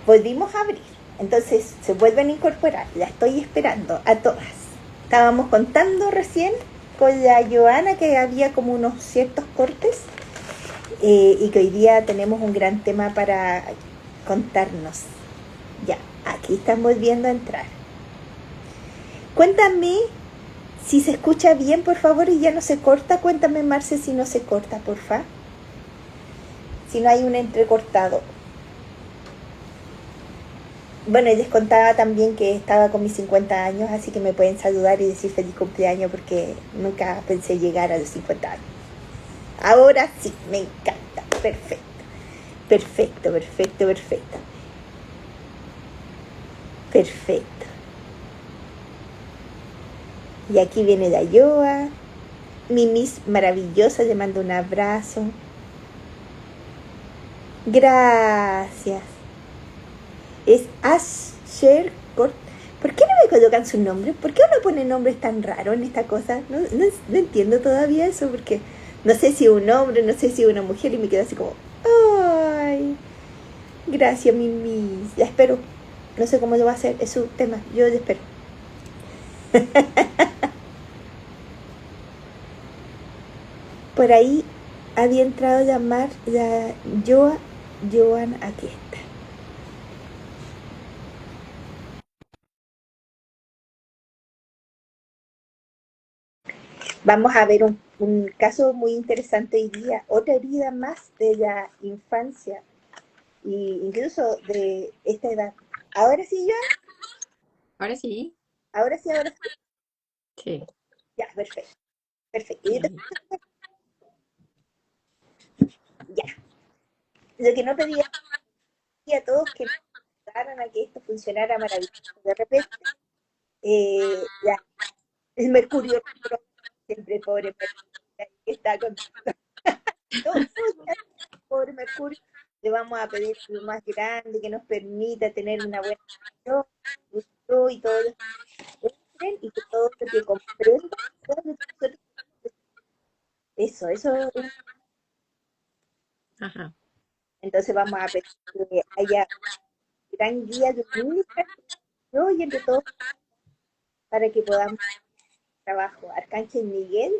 volvimos a abrir. Entonces se vuelven a incorporar. La estoy esperando a todas. Estábamos contando recién con la Joana que había como unos ciertos cortes y que hoy día tenemos un gran tema para contarnos. Ya, aquí están volviendo a entrar. Cuéntame si se escucha bien, por favor, y ya no se corta. Cuéntame, Marce, si no se corta, porfa. Si no hay un entrecortado. Bueno, y les contaba también que estaba con mis 50 años, así que me pueden saludar y decir feliz cumpleaños porque nunca pensé llegar a los 50 años. Ahora sí, me encanta. Perfecto. Perfecto, perfecto, perfecto. Perfecto. Y aquí viene Dayoa. Mi Miss maravillosa, le mando un abrazo. Gracias. Es Asher Cort. ¿Por qué no me colocan su nombre? ¿Por qué uno pone nombres tan raros en esta cosa? No entiendo todavía eso, porque no sé si es un hombre, no sé si es una mujer, y me quedo así como, ay, gracias, mi Miss. La espero. No sé cómo lo va a hacer, es su tema. Yo le espero. Por ahí había entrado a llamar la Joan, aquí está. Vamos a ver un caso muy interesante hoy día, otra herida más de la infancia e incluso de esta edad. Ahora sí, Joan, Ahora sí, ahora sí, ahora sí. sí. Ya, perfecto, perfecto. Yo te- ya, lo que no pedía a todos que me ayudaran a que esto funcionara maravilloso. De repente, ya, el Mercurio, siempre pobre Mercurio, que está con todo, pobre Mercurio, le vamos a pedir lo más grande que nos permita tener una buena relación, y todo lo que entren y que todo lo que comprendan, todo lo que nosotros- eso, Ajá. entonces vamos a pedir que haya gran guía lumínica y entre todos para que podamos trabajo. Arcángel Miguel,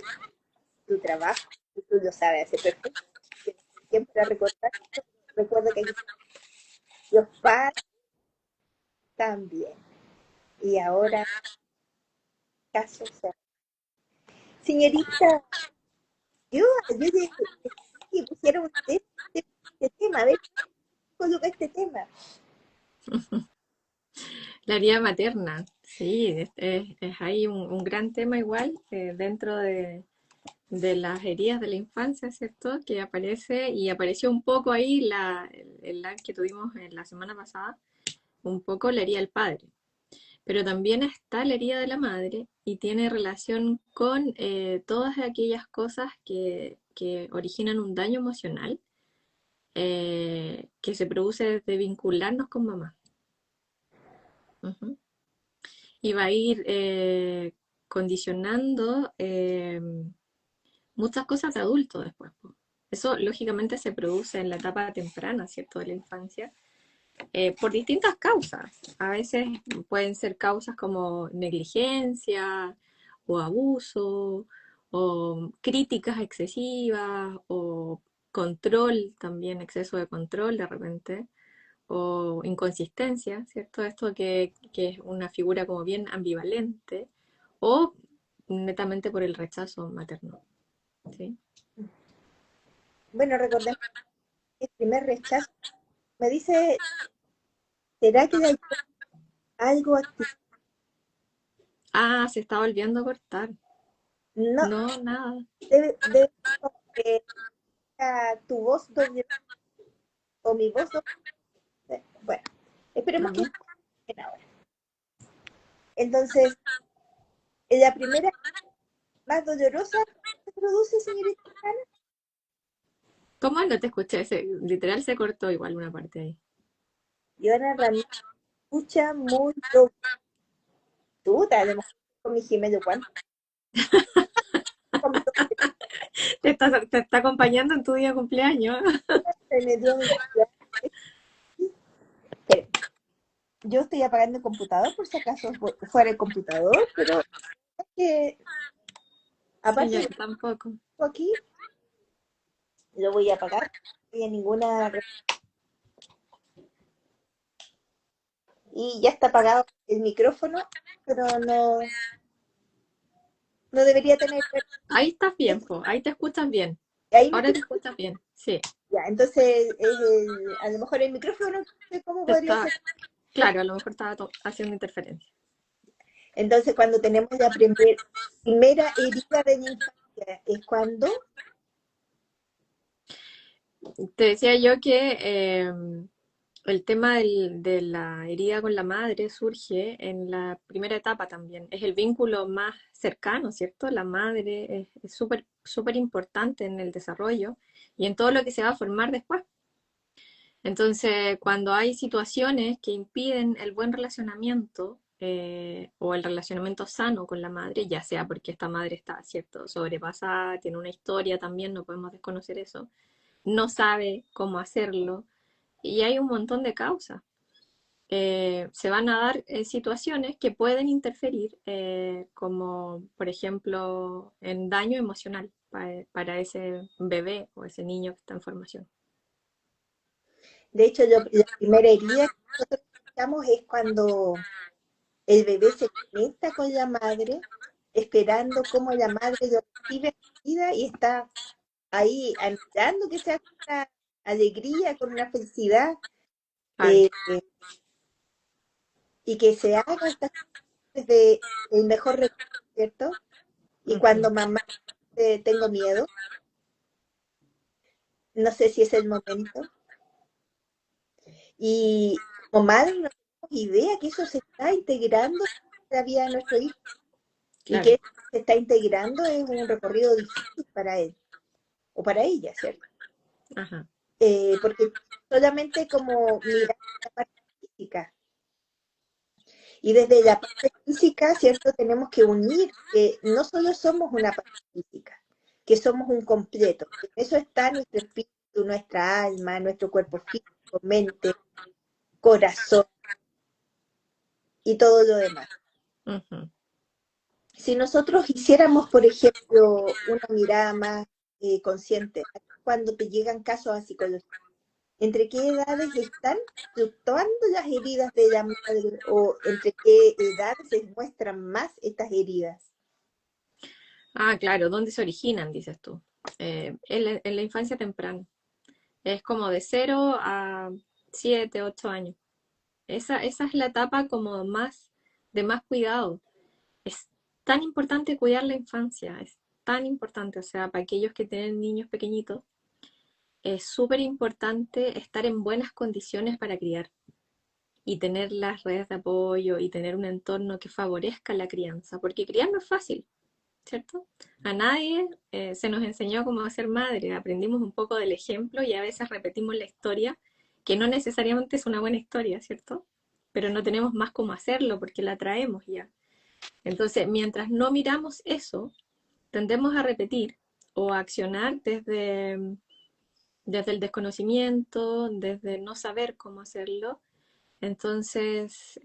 tu trabajo, y tú lo sabes hacer perfecto. Siempre recordar, recuerda que aquí los padres también. Y ahora, caso sea. Señorita, yo de que pusiera este tema, a ver, coloca este tema. La herida materna, sí, es ahí un gran tema igual dentro de las heridas de la infancia, ¿cierto? Que aparece y apareció un poco ahí el live que tuvimos en la semana pasada, un poco la herida del padre. Pero también está la herida de la madre y tiene relación con todas aquellas cosas que originan un daño emocional que se produce desde vincularnos con mamá. Ujú. Y va a ir condicionando muchas cosas de adulto después, po. Eso lógicamente se produce en la etapa temprana, ¿cierto?, de la infancia, por distintas causas. A veces pueden ser causas como negligencia o abuso o críticas excesivas o control también, exceso de control de repente o inconsistencia, ¿cierto? Esto que es una figura como bien ambivalente o netamente por el rechazo materno, ¿sí? Bueno, recordemos que el primer rechazo me dice, ¿será que hay algo activo? Ah, se está volviendo a cortar. No, No, nada. debe que tu voz doble o mi voz doble. Bueno, A esperemos que ver. estén ahora. Entonces, la primera más dolorosa se produce, señorita Ana. ¿Cómo no te escuché? Literal se cortó igual una parte ahí. Y Ana Ramírez escucha muy doble. Tú, a lo mejor con mi gemelo, ¿cuánto? Con mi doble, Te está acompañando en tu día de cumpleaños. se me dio mi yo estoy apagando el computador por si acaso fuera el computador, pero es que Sí, aparte yo de tampoco. esto aquí, lo voy a apagar, no hay ninguna y ya está apagado el micrófono, pero no debería tener. Ahí estás bien, po. Ahí te escuchas bien. Ahí me Ahora te escucho escuchas bien. Sí. ya, entonces a lo mejor el micrófono, no sé cómo Te podría está, ser. claro, a lo mejor estaba haciendo interferencia. Entonces cuando tenemos la primera herida de la infancia, es cuando, Te decía yo que el tema de la herida con la madre surge en la primera etapa también. Es el vínculo más cercano, ¿cierto? La madre es súper, súper importante en el desarrollo y en todo lo que se va a formar después. Entonces, cuando hay situaciones que impiden el buen relacionamiento o el relacionamiento sano con la madre, ya sea porque esta madre está, ¿cierto?, sobrepasada, tiene una historia también, no podemos desconocer eso, no sabe cómo hacerlo, y hay un montón de causas. Se van a dar situaciones que pueden interferir, como por ejemplo en daño emocional para ese bebé o ese niño que está en formación. de hecho, la primera herida que nosotros estamos es cuando el bebé se conecta con la madre, esperando cómo la madre lo recibe en la vida y está ahí anhelando que sea con una alegría, con una felicidad, Claro. eh, y que se haga esta desde el mejor recuerdo, ¿cierto? Y Ujú. cuando mamá tengo miedo, no sé si es el momento, y como madre no tenemos idea que eso se está integrando en la vida de nuestro hijo y Claro. que eso que se está integrando es un recorrido difícil para él o para ella, ¿cierto? Ajá. Porque solamente como mirar la parte física. Y desde la parte física, ¿cierto? Tenemos que unir que no solo somos una parte física, que somos un completo. Que en eso está nuestro espíritu, nuestra alma, nuestro cuerpo físico, mente, corazón y todo lo demás. Ujú. Si nosotros hiciéramos, por ejemplo, una mirada más consciente, cuando te llegan casos a psicología, ¿entre qué edades están fluctuando las heridas de la madre o entre qué edades se muestran más estas heridas? Ah, claro, ¿dónde se originan, dices tú? En la infancia temprana. Es como de 0 a 7, 8 años. Esa es la etapa como más de más cuidado. Es tan importante cuidar la infancia, es tan importante, o sea, para aquellos que tienen niños pequeñitos, es súper importante estar en buenas condiciones para criar y tener las redes de apoyo y tener un entorno que favorezca la crianza, porque criar no es fácil, ¿cierto? A nadie se nos enseñó cómo ser madre, aprendimos un poco del ejemplo y a veces repetimos la historia, que no necesariamente es una buena historia, ¿cierto? Pero no tenemos más cómo hacerlo porque la traemos ya. Entonces, mientras no miramos eso, tendemos a repetir o a accionar desde el desconocimiento, desde no saber cómo hacerlo. Entonces,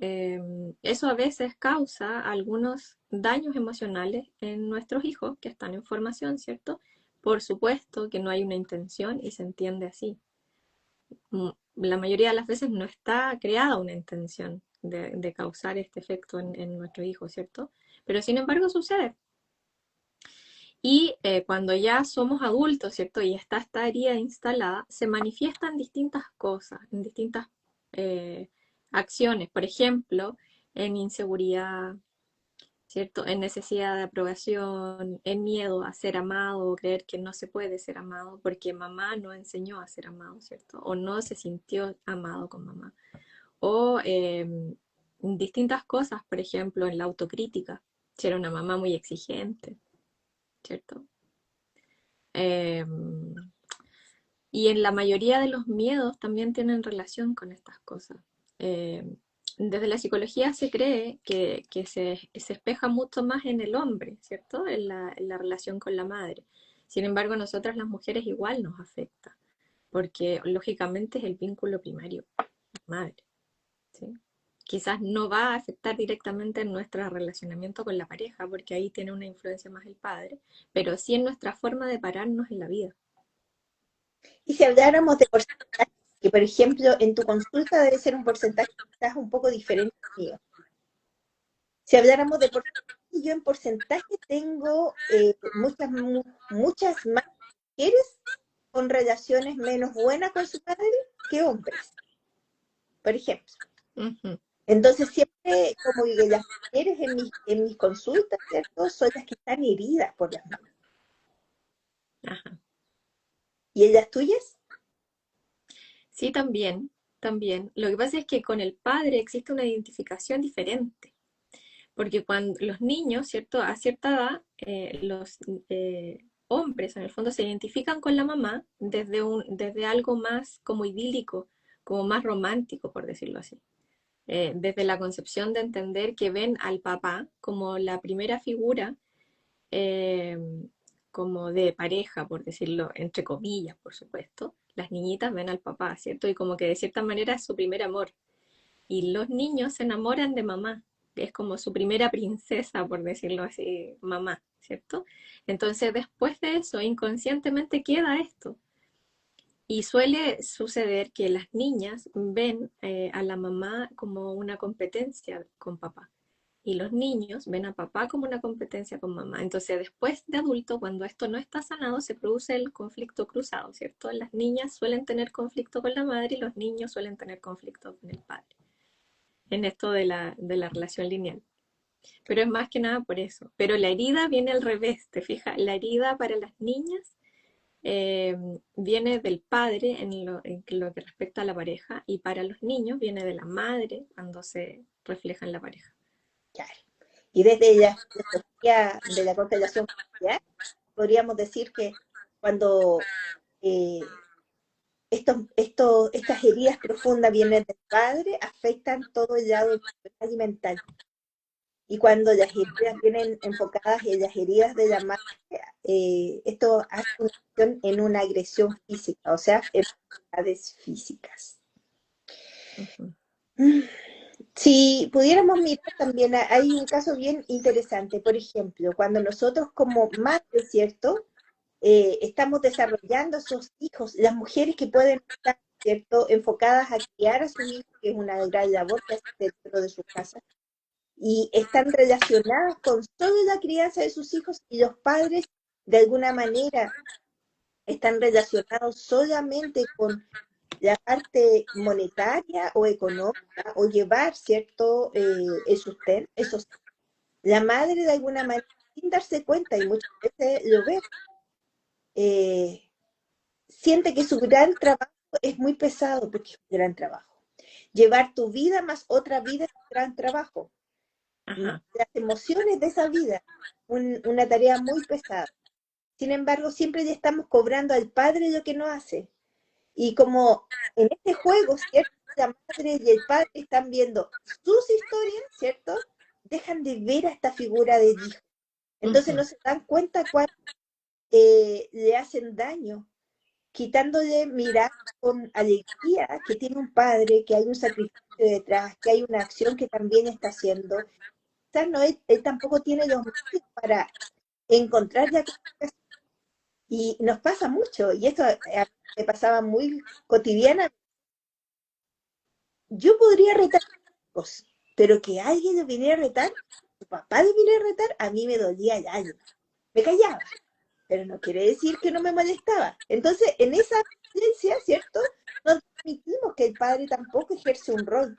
eso a veces causa algunos daños emocionales en nuestros hijos que están en formación, ¿cierto? Por supuesto que no hay una intención y se entiende así. La mayoría de las veces no está creada una intención de causar este efecto en nuestro hijo, ¿cierto? Pero sin embargo sucede. Y cuando ya somos adultos, ¿cierto? Y está esta herida instalada, se manifiestan distintas cosas, en distintas eh, acciones. Por ejemplo, en inseguridad, ¿cierto? En necesidad de aprobación, en miedo a ser amado o creer que no se puede ser amado porque mamá no enseñó a ser amado, ¿cierto? O no se sintió amado con mamá. O distintas cosas, por ejemplo, en la autocrítica, si era una mamá muy exigente, ¿cierto? Eh, y en la mayoría de los miedos también tienen relación con estas cosas. Eh, Desde la psicología se cree que se espeja mucho más en el hombre, ¿cierto? En la relación con la madre. Sin embargo, a nosotras las mujeres igual nos afecta, porque lógicamente es el vínculo primario, madre, ¿sí? quizás no va a afectar directamente en nuestro relacionamiento con la pareja, porque ahí tiene una influencia más el padre, pero sí en nuestra forma de pararnos en la vida. Y si habláramos de porcentaje, que por ejemplo en tu consulta debe ser un porcentaje quizás un poco diferente al mío. Si habláramos de porcentaje, yo en porcentaje tengo muchas más mujeres con relaciones menos buenas con su padre que hombres, por ejemplo. Ujú. Entonces siempre como que las mujeres en mis consultas, ¿cierto? Son las que están heridas por las mamás. Ajá. ¿Y ellas tuyas? Sí, también, también. Lo que pasa es que con el padre existe una identificación diferente, porque cuando los niños, ¿cierto? A cierta edad, los hombres en el fondo se identifican con la mamá desde algo más como idílico, como más romántico, por decirlo así. Desde la concepción de entender que ven al papá como la primera figura eh, como de pareja, por decirlo, entre comillas, por supuesto. Las niñitas ven al papá, ¿cierto? Y como que de cierta manera es su primer amor. Y los niños se enamoran de mamá, que es como su primera princesa, por decirlo así, mamá, ¿cierto? Entonces después de eso, inconscientemente queda esto. Y suele suceder que las niñas ven a la mamá como una competencia con papá. Y los niños ven a papá como una competencia con mamá. Entonces, después de adulto, cuando esto no está sanado, se produce el conflicto cruzado, ¿cierto? Las niñas suelen tener conflicto con la madre y los niños suelen tener conflicto con el padre, en esto de la relación lineal. Pero es más que nada por eso. Pero la herida viene al revés, ¿te fijas? La herida para las niñas viene del padre en lo que respecta a la pareja y para los niños viene de la madre cuando se refleja en la pareja. Claro. Y desde la filosofía de la constelación familiar, podríamos decir que cuando eh, estas heridas profundas vienen del padre, afectan todo el lado emocional y mental. Y cuando las heridas vienen enfocadas en las heridas de la madre, esto hace una acción en una agresión física, o sea, enfermedades físicas. Uh -huh. Si pudiéramos mirar también, hay un caso bien interesante. Por ejemplo, cuando nosotros como madres, ¿cierto? Estamos desarrollando esos hijos, las mujeres que pueden estar, ¿cierto? Enfocadas a criar a sus hijos, que es una gran labor que hacen dentro de sus casas, y están relacionadas con solo la crianza de sus hijos, y los padres, de alguna manera, están relacionados solamente con la parte monetaria o económica o llevar, ¿cierto? El sustento, eso. La madre de alguna manera, sin darse cuenta, y muchas veces lo ve, eh, siente que su gran trabajo es muy pesado porque es un gran trabajo. Llevar tu vida más otra vida es un gran trabajo. Más Ajá. las emociones de esa vida, una tarea muy pesada. Sin embargo, siempre le estamos cobrando al padre lo que no hace. Y como en este juego, ¿cierto? La madre y el padre están viendo sus historias, ¿cierto? Dejan de ver a esta figura del hijo. Uh Entonces -huh. no se dan cuenta cuánto le hacen daño, quitándole mirar con alegría que tiene un padre, que hay un sacrificio detrás, que hay una acción que también está haciendo. Quizás no, él tampoco tiene los medios para encontrar la comunicación. Y nos pasa mucho, y esto me pasaba muy cotidiana. Yo podría retar a mis hijos, pero que alguien lo viniera a retar, su papá lo viniera a retar, a mí me dolía el alma. Me callaba, pero no quiere decir que no me molestaba. Entonces, en esa violencia, ¿cierto? No permitimos que el padre tampoco ejerce un rol.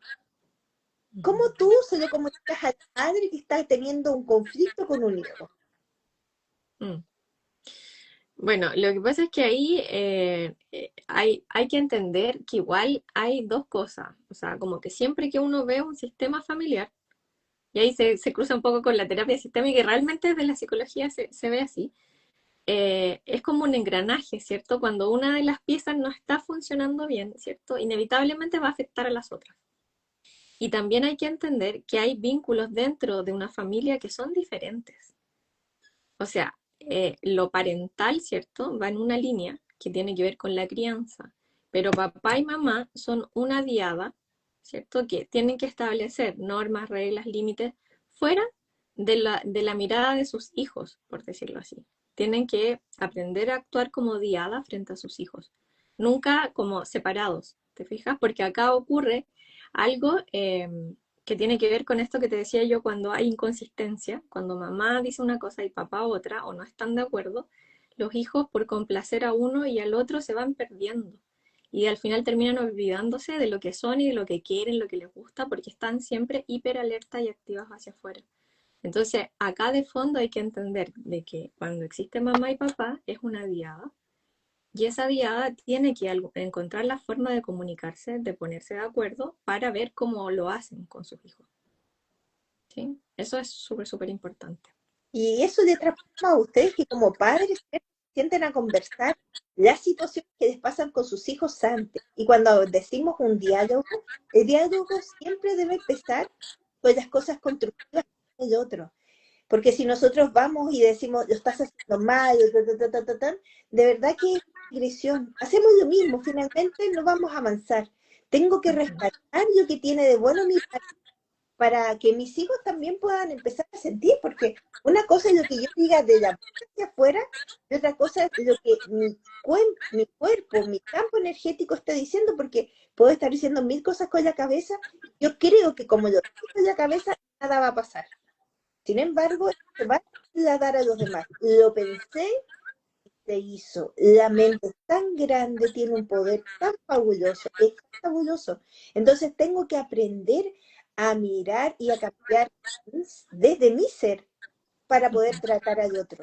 ¿Cómo tú se lo comunicas al padre que está teniendo un conflicto con un hijo? Mm. Bueno, lo que pasa es que ahí hay que entender que igual hay dos cosas. O sea, como que siempre que uno ve un sistema familiar, y ahí se cruza un poco con la terapia sistémica, y realmente desde la psicología se ve así, es como un engranaje, ¿cierto? Cuando una de las piezas no está funcionando bien, ¿cierto? Inevitablemente va a afectar a las otras. Y también hay que entender que hay vínculos dentro de una familia que son diferentes. O sea, lo parental, ¿cierto? Va en una línea que tiene que ver con la crianza, pero papá y mamá son una diada, ¿cierto? Que tienen que establecer normas, reglas, límites fuera de la mirada de sus hijos, por decirlo así. Tienen que aprender a actuar como diada frente a sus hijos, nunca como separados, ¿te fijas? Porque acá ocurre algo que tiene que ver con esto que te decía yo cuando hay inconsistencia, cuando mamá dice una cosa y papá otra, o no están de acuerdo, los hijos por complacer a uno y al otro se van perdiendo. Y al final terminan olvidándose de lo que son y de lo que quieren, lo que les gusta, porque están siempre hiper alerta y activas hacia afuera. Entonces, acá de fondo hay que entender de que cuando existe mamá y papá es una diada, y esa diada tiene que encontrar la forma de comunicarse, de ponerse de acuerdo para ver cómo lo hacen con sus hijos. ¿Sí? Eso es súper, súper importante. Y eso le transforma a ustedes que como padres se sienten a conversar las situaciones que les pasan con sus hijos antes. Y cuando decimos un diálogo, el diálogo siempre debe empezar con las cosas constructivas del otro. Porque si nosotros vamos y decimos, lo estás haciendo mal, de verdad que es agresión. Hacemos lo mismo, finalmente no vamos a avanzar. Tengo que rescatar lo que tiene de bueno mi padre para que mis hijos también puedan empezar a sentir, porque una cosa es lo que yo diga de la boca hacia afuera, y otra cosa es lo que mi cuerpo, mi campo energético está diciendo, porque puedo estar diciendo mil cosas con la cabeza, yo creo que como lo digo con la cabeza, nada va a pasar. Sin embargo, se va a dar a los demás. Lo pensé, se hizo. La mente es tan grande, tiene un poder tan fabuloso, es fabuloso. Entonces tengo que aprender a mirar y a cambiar desde mi ser para poder tratar al otro.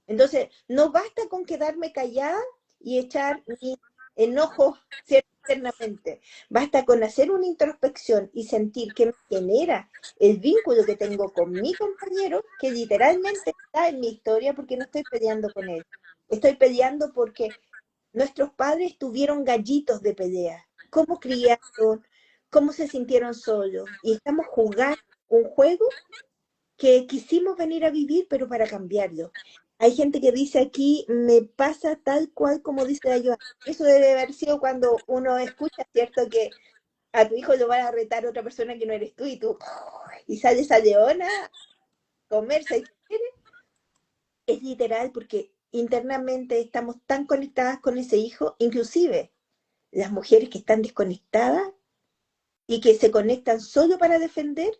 Entonces, no basta con quedarme callada y echar mi enojo internamente. Basta con hacer una introspección y sentir que me genera el vínculo que tengo con mi compañero, que literalmente está en mi historia porque no estoy peleando con él. Estoy peleando porque nuestros padres tuvieron gallitos de pelea. ¿Cómo criaron? ¿Cómo se sintieron solos? Y estamos jugando un juego que quisimos venir a vivir, pero para cambiarlo. Hay gente que dice aquí, me pasa tal cual como dice la Joana. Eso debe haber sido cuando uno escucha, ¿cierto? Que a tu hijo lo va a retar otra persona que no eres tú y tú, y sales a leona, comerse, es literal porque internamente estamos tan conectadas con ese hijo, inclusive las mujeres que están desconectadas y que se conectan solo para defender,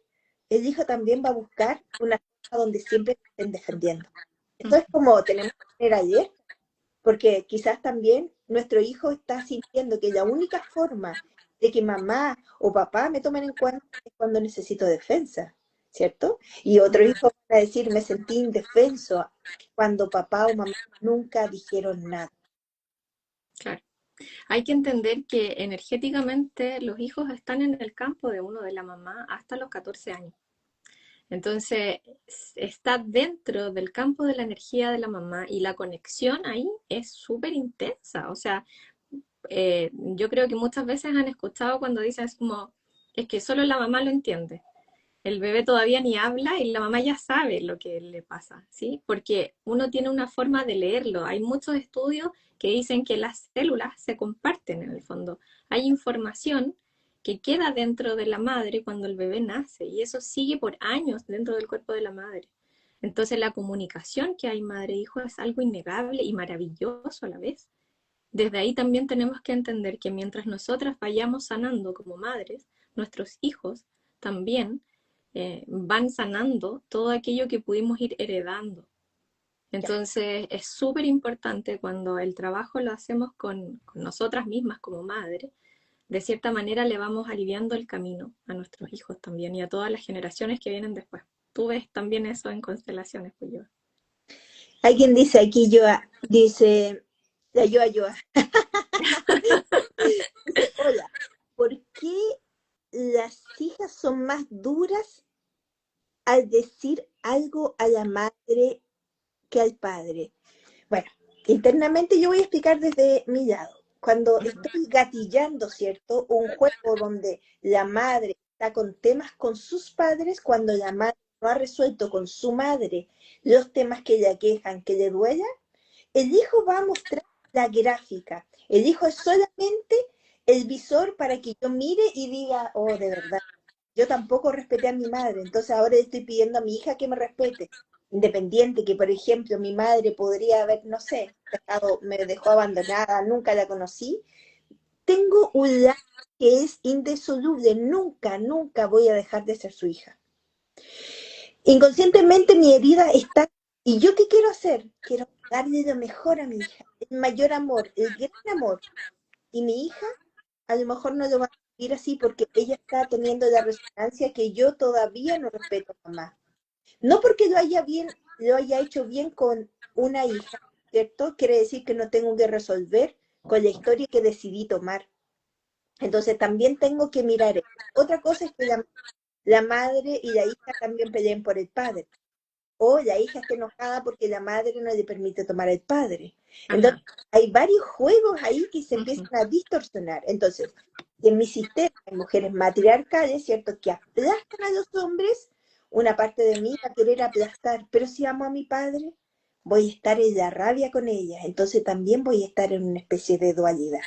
el hijo también va a buscar una cosa donde siempre estén defendiendo. Esto es como tenemos que tener ayer, porque quizás también nuestro hijo está sintiendo que la única forma de que mamá o papá me tomen en cuenta es cuando necesito defensa, ¿cierto? Y otro hijo va a decir, me sentí indefenso cuando papá o mamá nunca dijeron nada. Claro. Hay que entender que energéticamente los hijos están en el campo de uno, de la mamá, hasta los 14 años. Entonces, está dentro del campo de la energía de la mamá y la conexión ahí es súper intensa. O sea, yo creo que muchas veces han escuchado cuando dicen es como, es que solo la mamá lo entiende. El bebé todavía ni habla y la mamá ya sabe lo que le pasa, ¿sí? Porque uno tiene una forma de leerlo. Hay muchos estudios que dicen que las células se comparten en el fondo. Hay información que queda dentro de la madre cuando el bebé nace y eso sigue por años dentro del cuerpo de la madre. Entonces la comunicación que hay madre-hijo es algo innegable y maravilloso a la vez. Desde ahí también tenemos que entender que mientras nosotras vayamos sanando como madres, nuestros hijos también van sanando todo aquello que pudimos ir heredando. Entonces es súper importante cuando el trabajo lo hacemos con nosotras mismas como madres, de cierta manera le vamos aliviando el camino a nuestros hijos también y a todas las generaciones que vienen después. Tú ves también eso en constelaciones, pues yo. Alguien dice aquí, Joa, dice, la Joa, dice, hola, ¿por qué las hijas son más duras al decir algo a la madre que al padre? Bueno, internamente yo voy a explicar desde mi lado. Cuando estoy gatillando, ¿cierto? Un juego donde la madre está con temas con sus padres, cuando la madre no ha resuelto con su madre los temas que le aquejan, que le duela, el hijo va a mostrar la gráfica. El hijo es solamente el visor para que yo mire y diga, oh, de verdad, yo tampoco respeté a mi madre, entonces ahora estoy pidiendo a mi hija que me respete. Independiente que, por ejemplo, mi madre podría haber, no sé, me dejó abandonada, nunca la conocí. Tengo un lazo que es indisoluble, nunca, nunca voy a dejar de ser su hija. Inconscientemente mi herida está, y yo qué quiero hacer, quiero darle lo mejor a mi hija, el mayor amor, el gran amor. Y mi hija a lo mejor no lo va a vivir así porque ella está teniendo la resonancia que yo todavía no respeto a mamá. No porque lo haya hecho bien con una hija, ¿cierto? Quiere decir que no tengo que resolver con la historia que decidí tomar. Entonces también tengo que mirar eso. Otra cosa es que la madre y la hija también peleen por el padre. O la hija está enojada porque la madre no le permite tomar al padre. Entonces, Ajá. hay varios juegos ahí que se Ujú. empiezan a distorsionar. Entonces, en mi sistema hay mujeres matriarcales, ¿cierto?, que aplastan a los hombres, una parte de mí va a querer aplastar, pero si amo a mi padre, voy a estar en la rabia con ella, entonces también voy a estar en una especie de dualidad.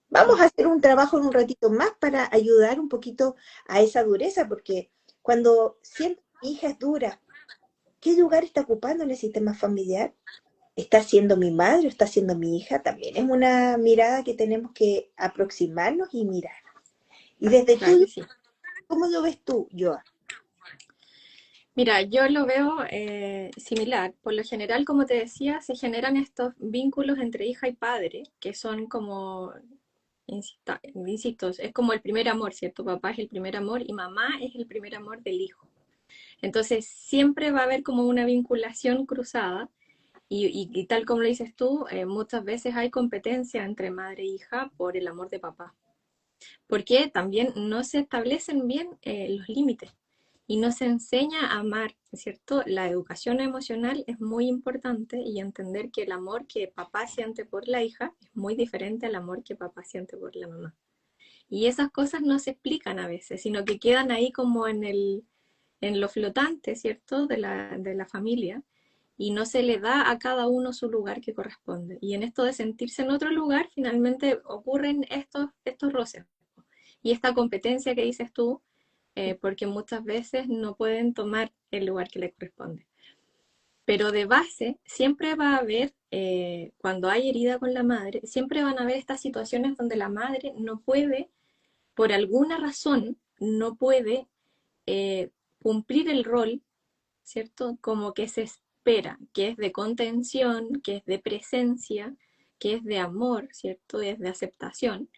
Vamos a hacer un trabajo en un ratito más para ayudar un poquito a esa dureza, porque cuando siento que mi hija es dura, ¿qué lugar está ocupando en el sistema familiar? ¿Está siendo mi madre o está siendo mi hija? También es una mirada que tenemos que aproximarnos y mirar. Y desde Claro tú, que sí. ¿cómo lo ves tú, Joa? Mira, yo lo veo similar. Por lo general, como te decía, se generan estos vínculos entre hija y padre, que son como, insisto, es como el primer amor, ¿cierto? Papá es el primer amor y mamá es el primer amor del hijo. Entonces, siempre va a haber como una vinculación cruzada y tal como lo dices tú, muchas veces hay competencia entre madre e hija por el amor de papá, porque también no se establecen bien los límites y no se enseña a amar, ¿cierto? La educación emocional es muy importante y entender que el amor que papá siente por la hija es muy diferente al amor que papá siente por la mamá. Y esas cosas no se explican a veces, sino que quedan ahí como en lo flotante, ¿cierto? De la familia y no se le da a cada uno su lugar que corresponde. Y en esto de sentirse en otro lugar, finalmente ocurren estos roces y esta competencia que dices tú, porque muchas veces no pueden tomar el lugar que les corresponde. Pero de base, siempre va a haber, cuando hay herida con la madre, siempre van a haber estas situaciones donde la madre no puede, por alguna razón, no puede cumplir el rol, ¿cierto? Como que se espera, que es de contención, que es de presencia, que es de amor, ¿cierto? Es de aceptación.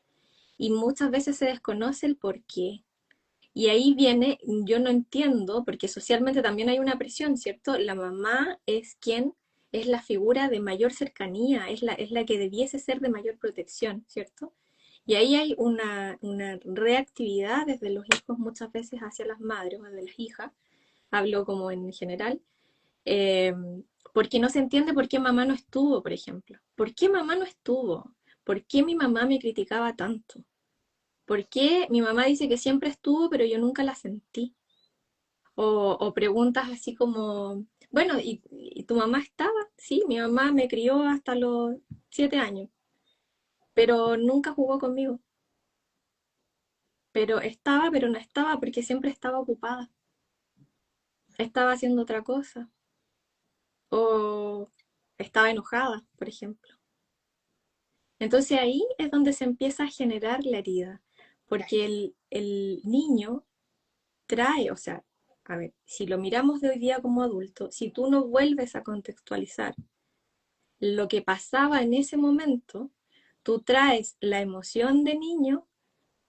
Y muchas veces se desconoce el por qué. Y ahí viene, yo no entiendo, porque socialmente también hay una presión, ¿cierto? La mamá es quien es la figura de mayor cercanía, es la que debiese ser de mayor protección, ¿cierto? Y ahí hay una reactividad desde los hijos muchas veces hacia las madres o de las hijas, hablo como en general, eh, porque no se entiende por qué mamá no estuvo, por ejemplo. ¿Por qué mamá no estuvo? ¿Por qué mi mamá me criticaba tanto? ¿Por qué mi mamá dice que siempre estuvo, pero yo nunca la sentí? O preguntas así como, bueno, ¿y tu mamá estaba? Sí, mi mamá me crió hasta los 7 años, pero nunca jugó conmigo. Pero estaba, pero no estaba, porque siempre estaba ocupada. Estaba haciendo otra cosa. O estaba enojada, por ejemplo. Entonces ahí es donde se empieza a generar la herida, porque el niño trae, o sea, a ver, si lo miramos de hoy día como adulto, si tú no vuelves a contextualizar lo que pasaba en ese momento, tú traes la emoción de niño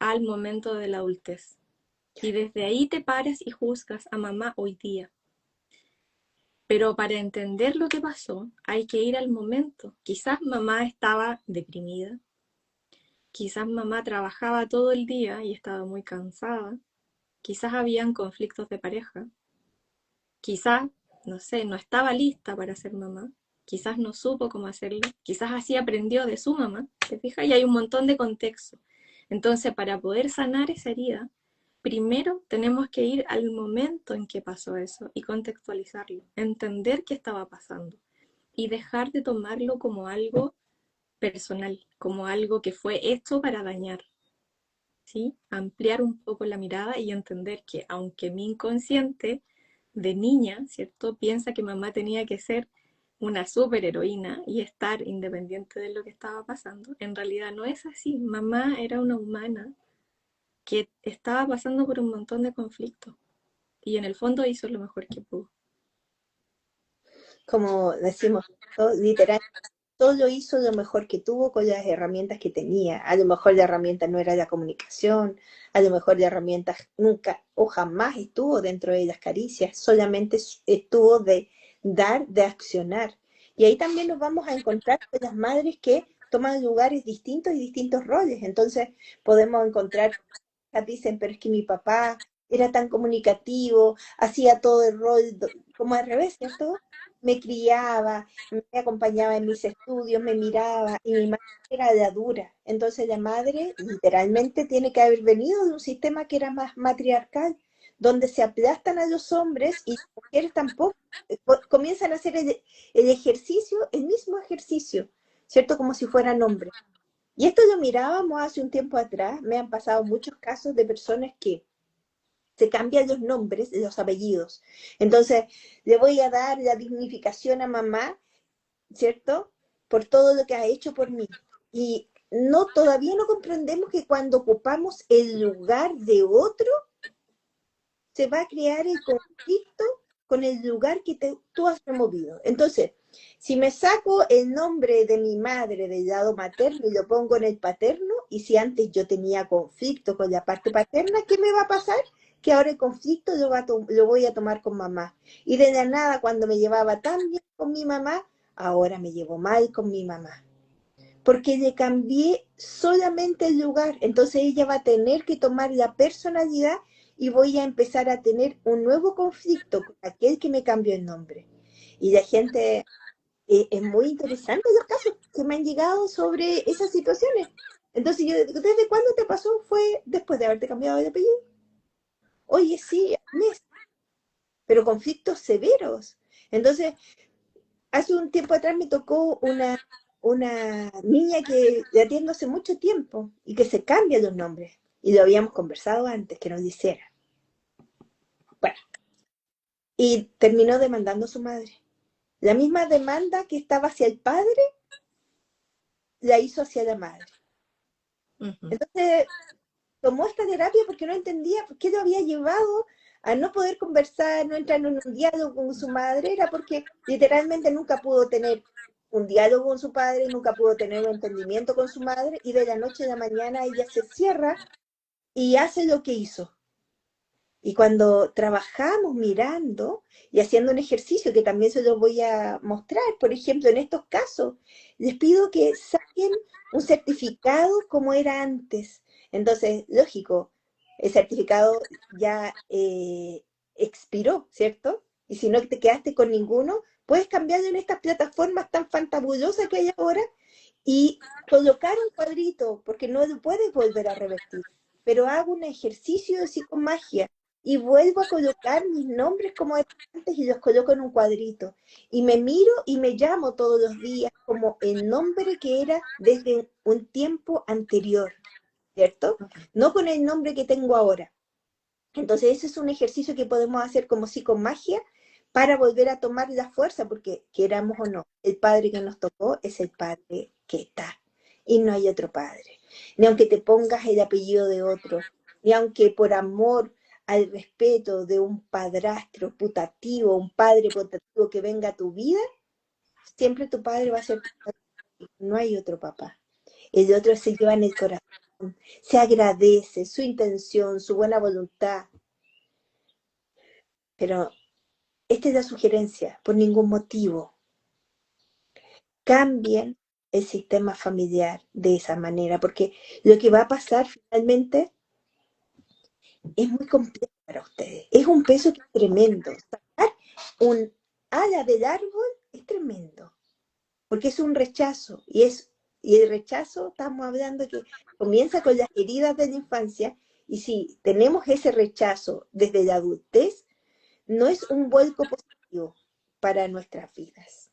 al momento de la adultez. Y desde ahí te paras y juzgas a mamá hoy día. Pero para entender lo que pasó, hay que ir al momento. Quizás mamá estaba deprimida, quizás mamá trabajaba todo el día y estaba muy cansada, quizás habían conflictos de pareja, quizás, no sé, no estaba lista para ser mamá, quizás no supo cómo hacerlo, quizás así aprendió de su mamá, ¿te fijas? Y hay un montón de contexto. Entonces, para poder sanar esa herida, primero tenemos que ir al momento en que pasó eso y contextualizarlo, entender qué estaba pasando y dejar de tomarlo como algo personal, como algo que fue hecho para dañar, ¿sí? Ampliar un poco la mirada y entender que aunque mi inconsciente de niña, ¿cierto? Piensa que mamá tenía que ser una superheroína y estar independiente de lo que estaba pasando, en realidad no es así. Mamá era una humana que estaba pasando por un montón de conflictos y en el fondo hizo lo mejor que pudo. Como decimos, literal, todo hizo lo mejor que tuvo con las herramientas que tenía. A lo mejor la herramienta no era la comunicación, a lo mejor la herramienta nunca o jamás estuvo dentro de las caricias, solamente estuvo de dar, de accionar. Y ahí también nos vamos a encontrar con las madres que toman lugares distintos y distintos roles. Entonces podemos encontrar, dicen, pero es que mi papá era tan comunicativo, hacía todo el rol como al revés, ¿cierto? Me criaba, me acompañaba en mis estudios, me miraba y mi madre era la dura. Entonces la madre literalmente tiene que haber venido de un sistema que era más matriarcal, donde se aplastan a los hombres y las mujeres tampoco comienzan a hacer el ejercicio, el mismo ejercicio, ¿cierto? Como si fueran hombres. Y esto lo mirábamos hace un tiempo atrás, me han pasado muchos casos de personas que se cambian los nombres, los apellidos. Entonces, le voy a dar la dignificación a mamá, ¿cierto? Por todo lo que ha hecho por mí. Y no, todavía no comprendemos que cuando ocupamos el lugar de otro, se va a crear el conflicto con el lugar que tú has removido. Entonces, si me saco el nombre de mi madre del lado materno y lo pongo en el paterno, y si antes yo tenía conflicto con la parte paterna, ¿qué me va a pasar? Que ahora el conflicto lo voy a tomar con mamá. Y de la nada, cuando me llevaba tan bien con mi mamá, ahora me llevo mal con mi mamá. Porque le cambié solamente el lugar. Entonces ella va a tener que tomar la personalidad y voy a empezar a tener un nuevo conflicto con aquel que me cambió el nombre. Y la gente, es muy interesante los casos que me han llegado sobre esas situaciones. Entonces yo, ¿desde cuándo te pasó? Fue después de haberte cambiado de apellido. Oye, sí, mes, pero conflictos severos. Entonces, hace un tiempo atrás me tocó una niña que le atiendo hace mucho tiempo y que se cambia los nombres. Y lo habíamos conversado antes, que nos hiciera. Bueno, y terminó demandando a su madre. La misma demanda que estaba hacia el padre, la hizo hacia la madre. Ujú. Entonces, tomó esta terapia porque no entendía por qué lo había llevado a no poder conversar, no entrar en un diálogo con su madre, era porque literalmente nunca pudo tener un diálogo con su padre, nunca pudo tener un entendimiento con su madre, y de la noche a la mañana ella se cierra y hace lo que hizo. Y cuando trabajamos mirando y haciendo un ejercicio que también se los voy a mostrar, por ejemplo, en estos casos, les pido que saquen un certificado como era antes. Entonces, lógico, el certificado ya expiró, ¿cierto? Y si no te quedaste con ninguno, puedes cambiarlo en estas plataformas tan fantabulosas que hay ahora y colocar un cuadrito, porque no lo puedes volver a revertir. Pero hago un ejercicio de psicomagia y vuelvo a colocar mis nombres como antes y los coloco en un cuadrito. Y me miro y me llamo todos los días como el nombre que era desde un tiempo anterior, ¿cierto? No con el nombre que tengo ahora. Entonces ese es un ejercicio que podemos hacer como psicomagia para volver a tomar la fuerza, porque queramos o no, el padre que nos tocó es el padre que está. Y no hay otro padre. Ni aunque te pongas el apellido de otro, ni aunque por amor al respeto de un padrastro putativo, un padre putativo que venga a tu vida, siempre tu padre va a ser tu padre. No hay otro papá. El otro se lleva en el corazón, se agradece su intención, su buena voluntad, pero esta es la sugerencia, por ningún motivo. Cambien el sistema familiar de esa manera, porque lo que va a pasar finalmente es muy complejo para ustedes. Es un peso que es tremendo. Sacar un ala del árbol es tremendo, porque es un rechazo, y el rechazo, estamos hablando que comienza con las heridas de la infancia, y si tenemos ese rechazo desde la adultez, no es un vuelco positivo para nuestras vidas.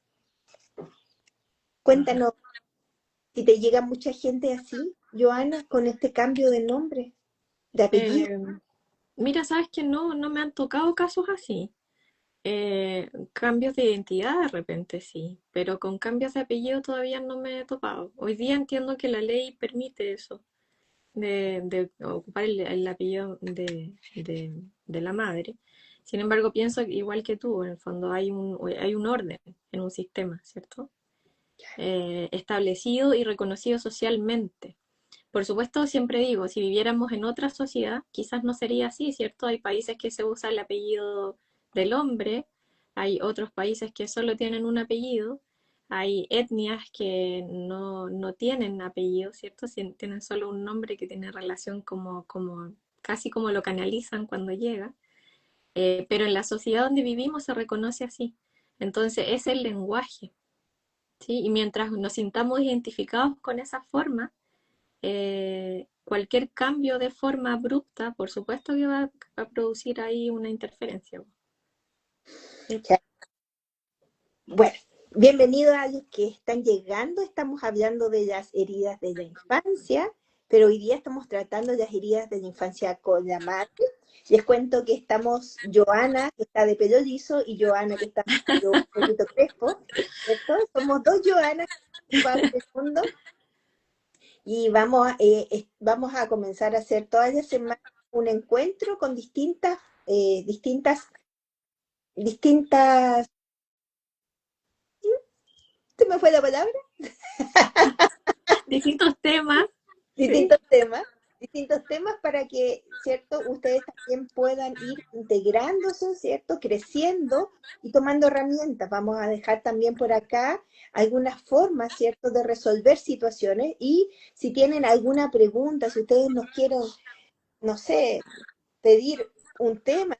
Ujú. Cuéntanos, Si te llega mucha gente así, Joana, con este cambio de nombre, de apellido. Eh, Mira, sabes que no me han tocado casos así. Cambios de identidad de repente sí, pero con cambios de apellido todavía no me he topado. Hoy día entiendo que la ley permite eso, de ocupar el apellido de la madre. Sin embargo, pienso que igual que tú, en el fondo hay un orden en un sistema, ¿cierto? Establecido y reconocido socialmente. Por supuesto, siempre digo, si viviéramos en otra sociedad, quizás no sería así, ¿cierto? Hay países que se usa el apellido del hombre, hay otros países que solo tienen un apellido, hay etnias que no tienen apellido, ¿cierto? Tienen solo un nombre que tiene relación casi como lo canalizan cuando llega. Pero en la sociedad donde vivimos se reconoce así. Entonces es el lenguaje, ¿sí? Y mientras nos sintamos identificados con esa forma, cualquier cambio de forma abrupta, por supuesto que va a producir ahí una interferencia. Sí. Bueno, bienvenidos a los que están llegando. Estamos hablando de las heridas de la infancia, pero hoy día estamos tratando de las heridas de la infancia con la madre. Les cuento que estamos Joana, que está de pelo liso, y Joana, que está de pelo un poquito crespo, ¿cierto? Somos dos Joanas en el mundo y vamos a comenzar a hacer todas las semanas un encuentro con distintas, ¿se me fue la palabra? Distintos temas, sí. distintos temas, distintos temas para que, ¿cierto? Ustedes también puedan ir integrándose, ¿cierto? Creciendo y tomando herramientas. Vamos a dejar también por acá algunas formas, ¿cierto? De resolver situaciones y si tienen alguna pregunta, si ustedes nos quieren, no sé, pedir un tema,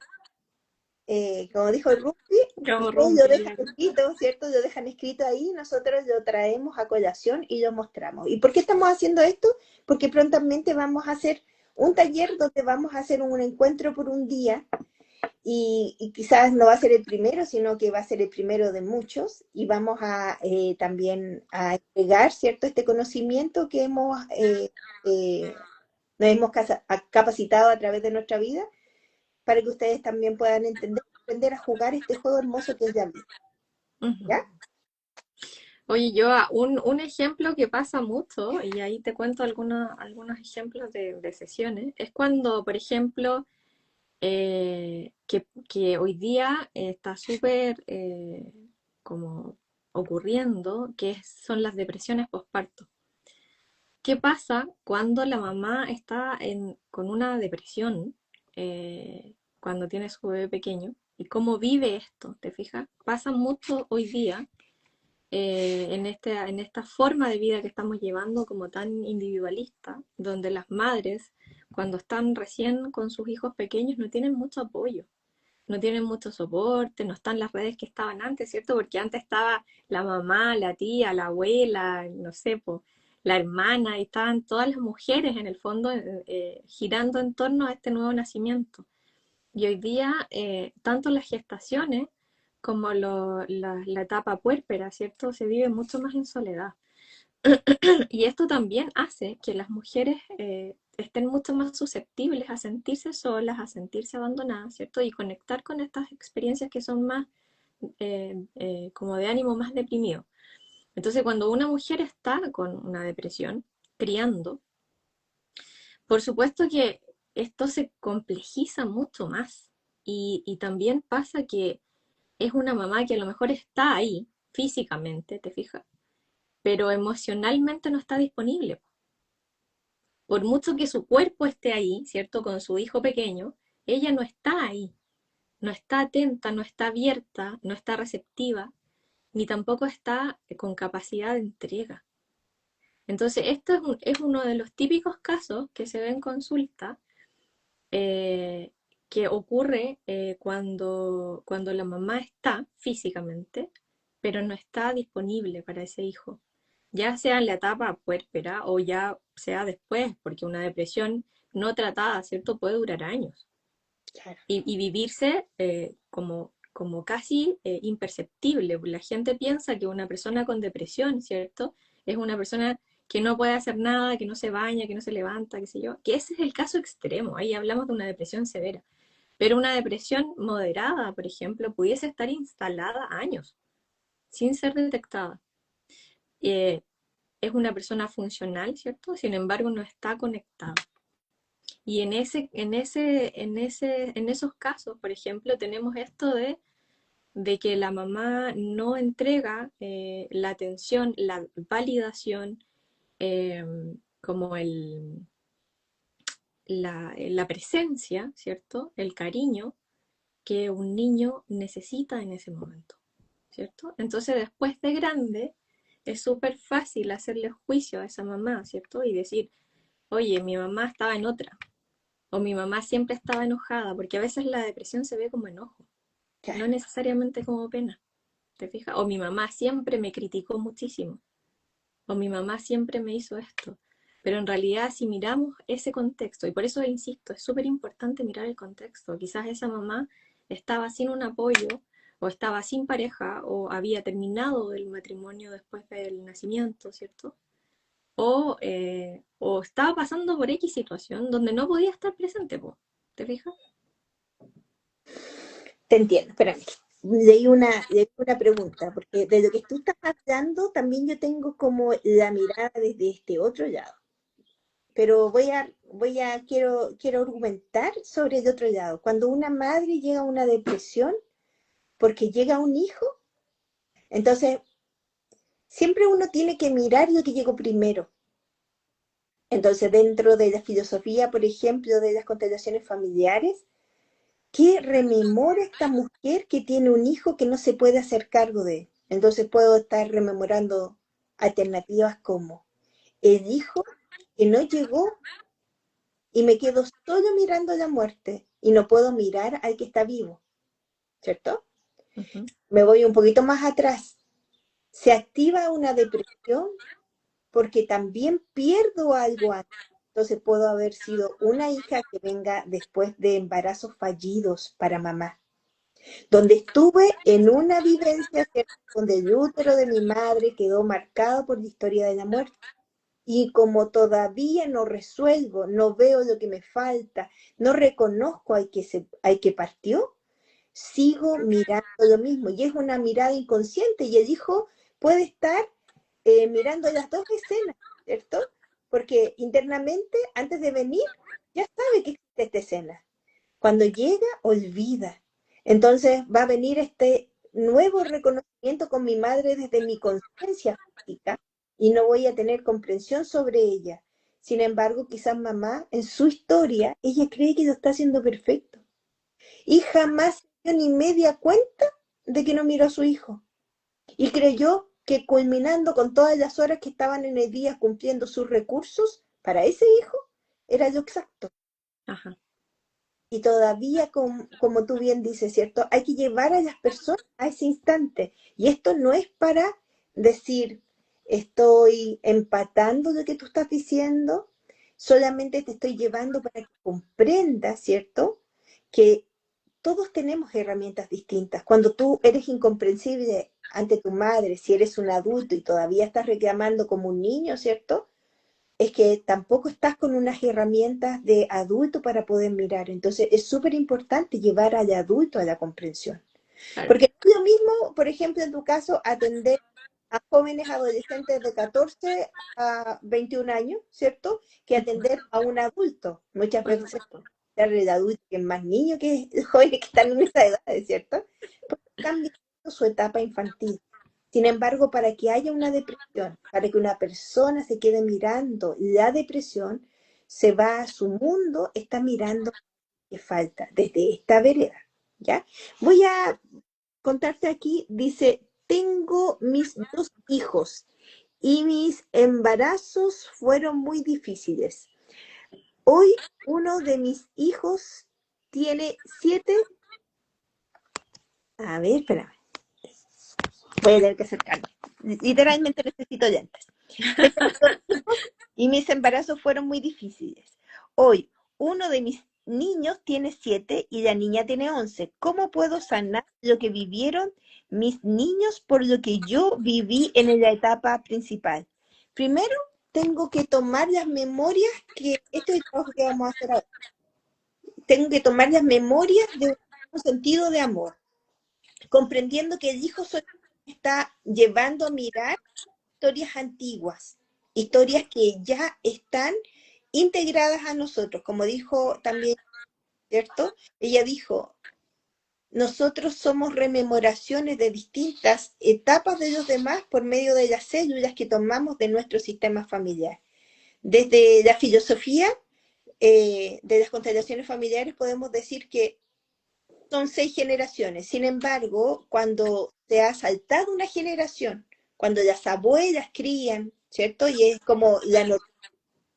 como dijo Rupi, Como ustedes lo Rumpi, dejan claro. escrito, ¿cierto? Lo dejan escrito ahí, nosotros lo traemos a colación y lo mostramos. ¿Y por qué estamos haciendo esto? Porque prontamente vamos a hacer un taller donde vamos a hacer un encuentro por un día y quizás no va a ser el primero, sino que va a ser el primero de muchos y vamos a también a entregar, ¿cierto? Este conocimiento que nos hemos capacitado a través de nuestra vida para que ustedes también puedan entender, aprender a jugar este juego hermoso que es la vida, Ujú. ¿ya? Oye, yo un ejemplo que pasa mucho, y ahí te cuento algunos ejemplos de sesiones, es cuando, por ejemplo, que hoy día está súper como ocurriendo, son las depresiones postparto. ¿Qué pasa cuando la mamá está con una depresión cuando tiene su bebé pequeño? ¿Y cómo vive esto? ¿Te fijas? Pasa mucho hoy día en esta forma de vida que estamos llevando como tan individualista, donde las madres, cuando están recién con sus hijos pequeños, no tienen mucho apoyo, no tienen mucho soporte, no están las redes que estaban antes, ¿cierto? Porque antes estaba la mamá, la tía, la abuela, no sé, po, la hermana, y estaban todas las mujeres en el fondo girando en torno a este nuevo nacimiento. Y hoy día, tanto las gestaciones como la etapa puérpera, ¿cierto? Se vive mucho más en soledad. Y esto también hace que las mujeres estén mucho más susceptibles a sentirse solas, a sentirse abandonadas, ¿cierto? Y conectar con estas experiencias que son más como de ánimo más deprimido. Entonces, cuando una mujer está con una depresión, criando, por supuesto que esto se complejiza mucho más. Y también pasa que es una mamá que a lo mejor está ahí físicamente, ¿te fijas? Pero emocionalmente no está disponible. Por mucho que su cuerpo esté ahí, ¿cierto? Con su hijo pequeño, ella no está ahí, no está atenta, no está abierta, no está receptiva, ni tampoco está con capacidad de entrega. Entonces, esto es uno de los típicos casos que se ve en consulta eh, que ocurre cuando la mamá está físicamente, pero no está disponible para ese hijo, ya sea en la etapa puérpera o ya sea después, porque una depresión no tratada, ¿cierto?, puede durar años Claro. y vivirse como casi imperceptible. La gente piensa que una persona con depresión, ¿cierto?, es una persona que no puede hacer nada, que no se baña, que no se levanta, qué sé yo, que ese es el caso extremo, ahí hablamos de una depresión severa. Pero una depresión moderada, por ejemplo, pudiese estar instalada años sin ser detectada. Eh, es una persona funcional, ¿cierto? Sin embargo, no está conectada. Y en esos casos, por ejemplo, tenemos esto de que la mamá no entrega la atención, la validación, eh, como la presencia, ¿cierto? El cariño que un niño necesita en ese momento, ¿cierto? Entonces después de grande es súper fácil hacerle juicio a esa mamá, ¿cierto? Y decir, oye, mi mamá estaba en otra, o mi mamá siempre estaba enojada, porque a veces la depresión se ve como enojo, no Claro. necesariamente como pena, ¿te fijas? O mi mamá siempre me criticó muchísimo, o mi mamá siempre me hizo esto. Pero en realidad, si miramos ese contexto, y por eso insisto, es súper importante mirar el contexto. Quizás esa mamá estaba sin un apoyo, o estaba sin pareja, o había terminado el matrimonio después del nacimiento, ¿cierto? O estaba pasando por X situación donde no podía estar presente, po. ¿Te fijas? Te entiendo, espérame. Leí una pregunta, porque de lo que tú estás hablando, también yo tengo como la mirada desde este otro lado. Pero quiero argumentar sobre el otro lado. Cuando una madre llega a una depresión porque llega un hijo, entonces siempre uno tiene que mirar lo que llegó primero. Entonces, dentro de la filosofía, por ejemplo, de las constelaciones familiares, ¿qué rememora esta mujer que tiene un hijo que no se puede hacer cargo de él? Entonces puedo estar rememorando alternativas como el hijo que no llegó y me quedo solo mirando la muerte y no puedo mirar al que está vivo, ¿cierto? Ujú. Me voy un poquito más atrás. Se activa una depresión porque también pierdo algo antes. Entonces puedo haber sido una hija que venga después de embarazos fallidos para mamá, donde estuve en una vivencia, ¿cierto?, donde el útero de mi madre quedó marcado por la historia de la muerte. Y como todavía no resuelvo, no veo lo que me falta, no reconozco al que partió, sigo mirando lo mismo. Y es una mirada inconsciente y el hijo puede estar mirando las dos escenas, ¿cierto? Porque internamente, antes de venir, ya sabe que existe esta escena. Cuando llega, olvida. Entonces va a venir este nuevo reconocimiento con mi madre desde mi conciencia física y no voy a tener comprensión sobre ella. Sin embargo, quizás mamá, en su historia, ella cree que lo está haciendo perfecto y jamás se dio ni media cuenta de que no miró a su hijo. Y creyó que culminando con todas las horas que estaban en el día cumpliendo sus recursos para ese hijo, era lo exacto. Ajá. Y todavía, como tú bien dices, ¿cierto? Hay que llevar a las personas a ese instante. Y esto no es para decir, estoy empatando lo que tú estás diciendo, solamente te estoy llevando para que comprendas, ¿cierto? Que todos tenemos herramientas distintas. Cuando tú eres incomprensible ante tu madre, si eres un adulto y todavía estás reclamando como un niño, ¿cierto? Es que tampoco estás con unas herramientas de adulto para poder mirar. Entonces es súper importante llevar al adulto a la comprensión. Claro. Porque no es lo mismo, por ejemplo, en tu caso, atender a jóvenes adolescentes de 14 a 21 años, ¿cierto? Que Ujú. atender a un adulto. Muchas Por veces supuesto. el adulto que es más niño que el jóvenes que están en esa edad, ¿cierto? Porque están viviendo su etapa infantil. Sin embargo, para que haya una depresión, para que una persona se quede mirando la depresión, se va a su mundo, está mirando qué falta desde esta vereda, ¿ya? Voy a contarte aquí, dice, tengo mis dos hijos y mis embarazos fueron muy difíciles. Hoy uno de mis hijos tiene 7, a ver, espérame, voy a tener que acercarme. Literalmente necesito lentes. Tengo dos hijos y mis embarazos fueron muy difíciles. Hoy uno de mis niños tiene 7 y la niña tiene 11. ¿Cómo puedo sanar lo que vivieron mis niños por lo que yo viví en la etapa principal? Primero, tengo que tomar las memorias, que esto es el trabajo que vamos a hacer ahora. Tengo que tomar las memorias de un sentido de amor, comprendiendo que el hijo solamente está llevando a mirar historias antiguas, historias que ya están integradas a nosotros, como dijo también, ¿cierto? Ella dijo, nosotros somos rememoraciones de distintas etapas de los demás por medio de las células que tomamos de nuestro sistema familiar. Desde la filosofía de las constelaciones familiares podemos decir que son 6 generaciones. Sin embargo, cuando se ha saltado una generación, cuando las abuelas crían, ¿cierto? Y es como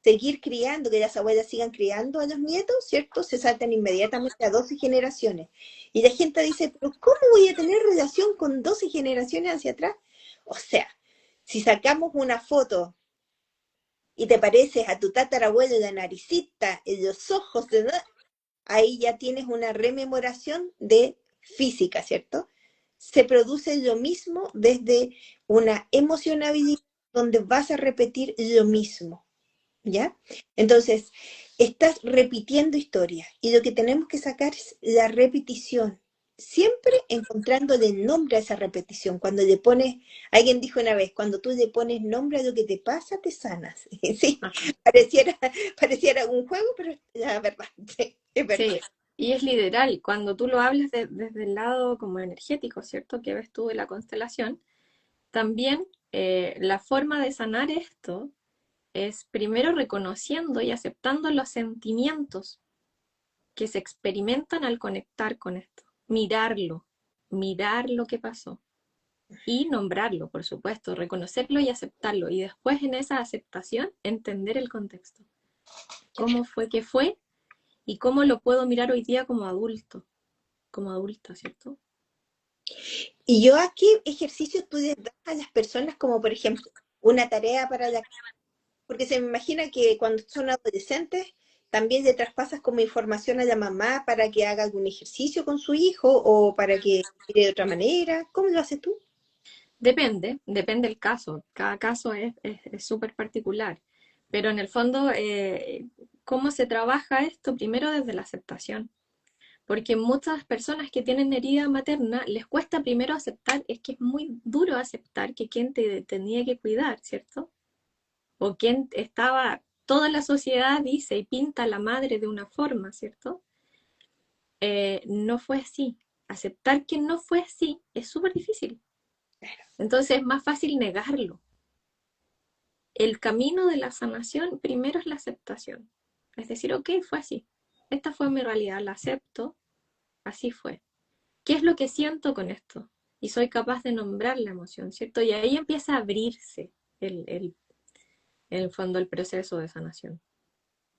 seguir criando, que las abuelas sigan criando a los nietos, ¿cierto? Se saltan inmediatamente a 12 generaciones. Y la gente dice, pero ¿cómo voy a tener relación con 12 generaciones hacia atrás? O sea, si sacamos una foto y te pareces a tu tatarabuelo, la naricita, los ojos, ahí ya tienes una rememoración de física, ¿cierto? Se produce lo mismo desde una emocionabilidad donde vas a repetir lo mismo, ¿ya? Entonces, estás repitiendo historias y lo que tenemos que sacar es la repetición, siempre encontrándole nombre a esa repetición. Cuando le pones, alguien dijo una vez, cuando tú le pones nombre a lo que te pasa, te sanas. Sí, Ajá. pareciera un juego, pero es la verdad, sí, es verdad. Sí, y es literal, cuando tú lo hablas desde el lado como energético, ¿cierto? Que ves tú de la constelación, también la forma de sanar esto es primero reconociendo y aceptando los sentimientos que se experimentan al conectar con esto. Mirarlo, mirar lo que pasó y nombrarlo, por supuesto, reconocerlo y aceptarlo. Y después en esa aceptación entender el contexto. ¿Cómo fue que fue? Y cómo lo puedo mirar hoy día como adulto, como adulta, ¿cierto? Y yo aquí ejercicios tú les das a las personas como por ejemplo una tarea para la... Porque se me imagina que cuando son adolescentes también le traspasas como información a la mamá para que haga algún ejercicio con su hijo o para que mire de otra manera. ¿Cómo lo haces tú? Depende el caso. Cada caso es súper particular. Pero en el fondo, ¿cómo se trabaja esto? Primero desde la aceptación. Porque muchas personas que tienen herida materna les cuesta primero aceptar, es que es muy duro aceptar que quien te tenía que cuidar, ¿cierto? O quien estaba, toda la sociedad dice y pinta a la madre de una forma, ¿cierto? No fue así. Aceptar que no fue así es súper difícil. Entonces es más fácil negarlo. El camino de la sanación primero es la aceptación. Es decir, ok, fue así. Esta fue mi realidad, la acepto, así fue. ¿Qué es lo que siento con esto? Y soy capaz de nombrar la emoción, ¿cierto? Y ahí empieza a abrirse en el fondo el proceso de sanación.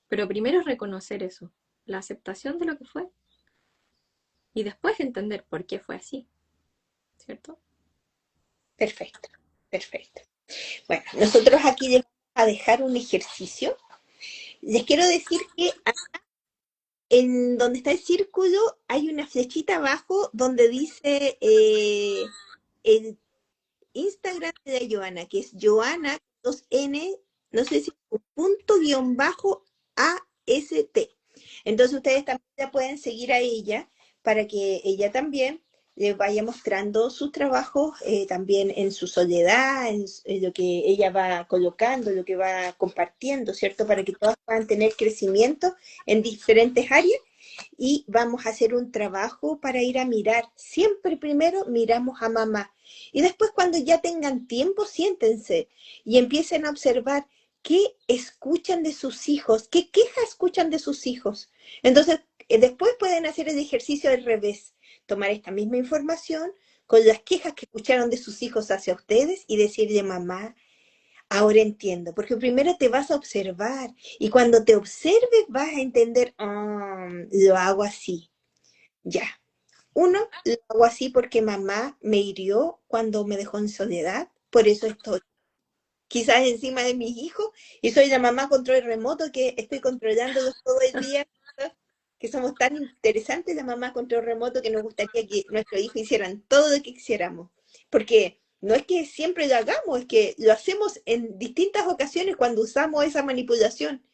Pero primero es reconocer eso, la aceptación de lo que fue y después entender por qué fue así, ¿cierto? Perfecto, perfecto. Bueno, nosotros aquí les vamos a dejar un ejercicio. Les quiero decir que en donde está el círculo hay una flechita abajo donde dice el Instagram de la Joana, que es Joana, 2N, no sé si un punto guión bajo AST. Entonces ustedes también la pueden seguir a ella para que ella también les vaya mostrando sus trabajos también en su soledad, en lo que ella va colocando, lo que va compartiendo, ¿cierto? Para que todas puedan tener crecimiento en diferentes áreas y vamos a hacer un trabajo para ir a mirar. Siempre primero miramos a mamá y después cuando ya tengan tiempo, siéntense y empiecen a observar qué escuchan de sus hijos, qué quejas escuchan de sus hijos. Entonces, después pueden hacer el ejercicio al revés, tomar esta misma información con las quejas que escucharon de sus hijos hacia ustedes y decirle, mamá, ahora entiendo, porque primero te vas a observar y cuando te observes vas a entender, lo hago así, ya. Uno, lo hago así porque mamá me hirió cuando me dejó en soledad, por eso estoy quizás encima de mis hijos y soy la mamá control remoto que estoy controlándolos todo el día, ¿no? Que somos tan interesantes la mamá control remoto que nos gustaría que nuestros hijos hicieran todo lo que quisiéramos, porque No es que siempre lo hagamos, es que lo hacemos en distintas ocasiones cuando usamos esa manipulación.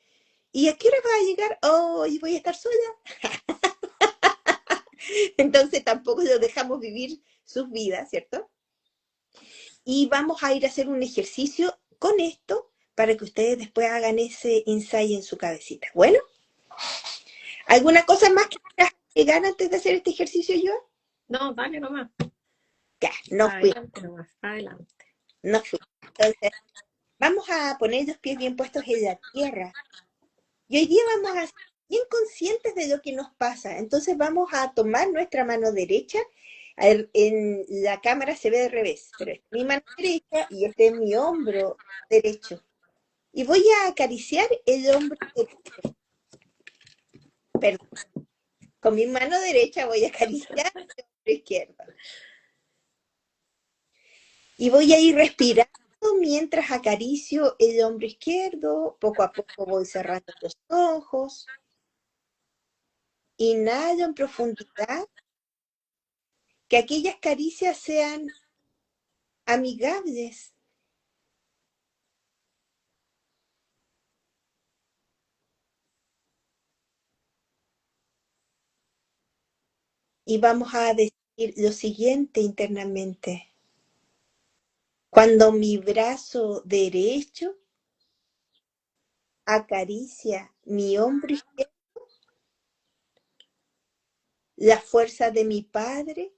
¿Y a qué hora va a llegar? Oh, y voy a estar sola. Entonces tampoco lo dejamos vivir sus vidas, ¿cierto? Y vamos a ir a hacer un ejercicio con esto para que ustedes después hagan ese insight en su cabecita. Bueno, ¿alguna cosa más que quieras llegar antes de hacer este ejercicio yo? No, dale nomás. Ya, no fui, Adelante nomás, adelante. no fui. Entonces, vamos a poner los pies bien puestos en la tierra. Y hoy día vamos a ser bien conscientes de lo que nos pasa. Entonces vamos a tomar nuestra mano derecha. A ver, en la cámara se ve de revés, pero esta es mi mano derecha y este es mi hombro derecho. Y voy a acariciar el hombro derecho. Perdón. Con mi mano derecha voy a acariciar el hombro izquierdo. Y voy a ir respirando mientras acaricio el hombro izquierdo. Poco a poco voy cerrando los ojos. Inhalo en profundidad. Que aquellas caricias sean amigables. Y vamos a decir lo siguiente internamente. Cuando mi brazo derecho acaricia mi hombro izquierdo, la fuerza de mi padre